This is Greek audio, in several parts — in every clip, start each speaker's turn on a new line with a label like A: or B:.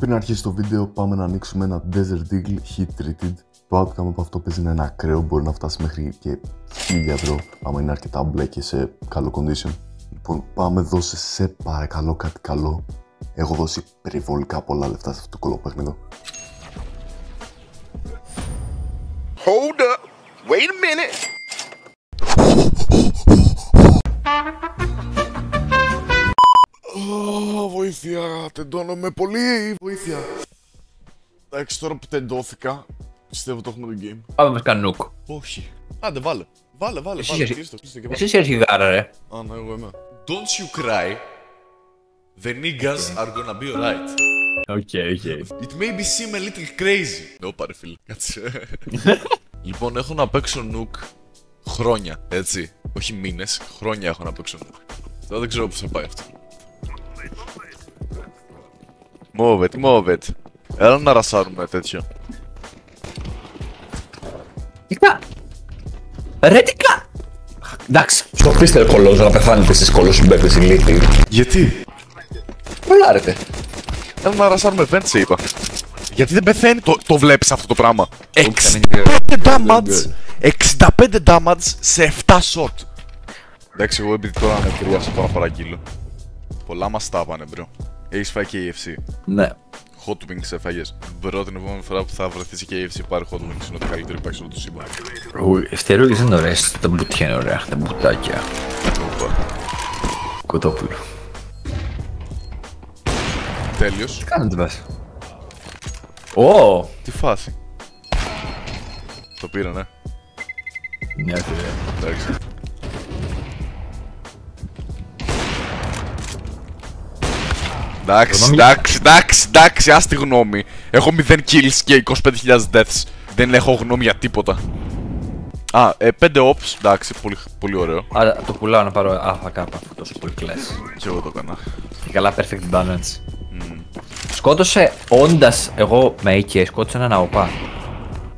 A: Πριν αρχίσει το βίντεο, πάμε να ανοίξουμε ένα Desert Eagle Heat Treated. Το outcome από αυτό παίζει να είναι ακραίο, μπορεί να φτάσει μέχρι και 1000 ευρώ, άμα είναι αρκετά μπλε και σε καλό condition. Λοιπόν, πάμε, δώσε σε παρακαλώ κάτι καλό. Έχω δώσει περιβολικά πολλά λεφτά σε αυτό το κολοπέχνιδο.
B: Hold up, wait a minute.
A: Βοήθεια, τεντώνομαι πολύ, βοήθεια. Εντάξει, τώρα που τεντώθηκα, πιστεύω το έχουμε το game.
C: Πάμε με κανούκ.
A: Όχι. Άντε, βάλε. Βάλε.
C: Εσύ είσαι αρχηγάρα, ρε.
A: Α, ναι, εγώ είμαι.
D: Don't you cry. The niggas are gonna be alright.
C: Οκ.
D: It may be seem a little crazy. No, πάρε φίλε, κάτσε. Λοιπόν, έχω να παίξω νουκ χρόνια, έτσι. Όχι μήνες, χρόνια έχω να παίξω νουκ. Τώρα δεν ξέρω πώς θα πάει αυτό. Move it. Έλα να ρασάρουμε τέτοιο.
C: Τίκα! Ρε τίκα! Εντάξει,
E: Στο πείστε κολός να πεθάνετε στις κολοσυμπέκτες ηλίθιοι.
D: Γιατί?
C: ρολάρετε.
D: Έλα να ρασάρουμε event, σε είπα. Γιατί δεν πεθαίνει, το βλέπεις αυτό το πράγμα. 65 damage σε 7 shot. Εντάξει, εγώ επειδή τώρα ανεβρίασα παραπάνω κιλό. Πολλά μας τα πάνε, μπρο. Έχεις φάει KFC.
C: Ναι.
D: Hot wings έφαγες. Μπρο, την επόμενη φορά που θα βρεθείς KFC πάρει hot wings, είναι το καλύτερο που υπάρχει σε όλο το σύμπαν.
C: Στερούγες είναι ωραίες, τα μπουτιά είναι ωραία, τα μπουτάκια. Κοτόπουλο.
D: Τέλειος.
C: Κάνετε βάση. Ω!
D: Τι φάση. Το πήρα, ναι.
C: Μια θεία.
D: Εντάξει. Εντάξει, άστη γνώμη. Έχω 0 kills και 25.000 deaths. Δεν έχω γνώμη για τίποτα. Α, 5 ops, εντάξει, πολύ ωραίο.
C: Άρα το πουλάω να πάρω AFK αυτό τόσο πολύ κλαις.
D: Και εγώ το έκανα.
C: Και καλά perfect balance. Σκότωσε όντας εγώ με AK, σκότωσε έναν ΑΟΠΑ.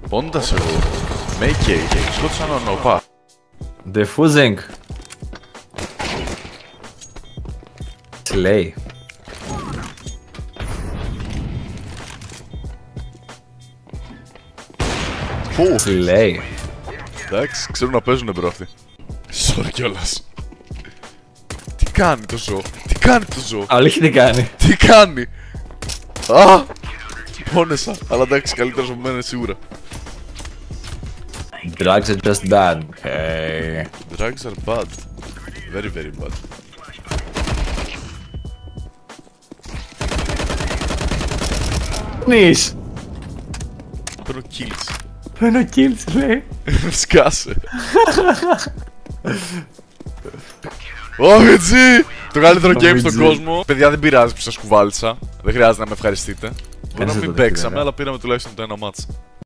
D: Όντας εγώ, με AK, σκότωσα έναν ΟΠΑ.
C: Defusing. Slay. Slay.
D: Εντάξει, ξέρουν να παίζουνε μπρο αυτοί. Sorry κιόλας. Τι κάνει το ζώο.
C: Αλήθεια τι κάνει.
D: Τι κάνει. Α! Πόνεσα, αλλά εντάξει, καλύτερος από μένα σίγουρα.
C: Drugs are just bad. Okay.
D: Drugs are bad. Very, very bad.
C: Νης.
D: Παίρνω kills.
C: Παίρνω kills, λέει.
D: Σκάσε. OMG! Το καλύτερο game στον κόσμο. Παιδιά, δεν πειράζει που σας κουβάλισα. Δεν χρειάζεται να με ευχαριστείτε. Μπορεί να μην παίξαμε, αλλά πήραμε τουλάχιστον το ένα μάτς.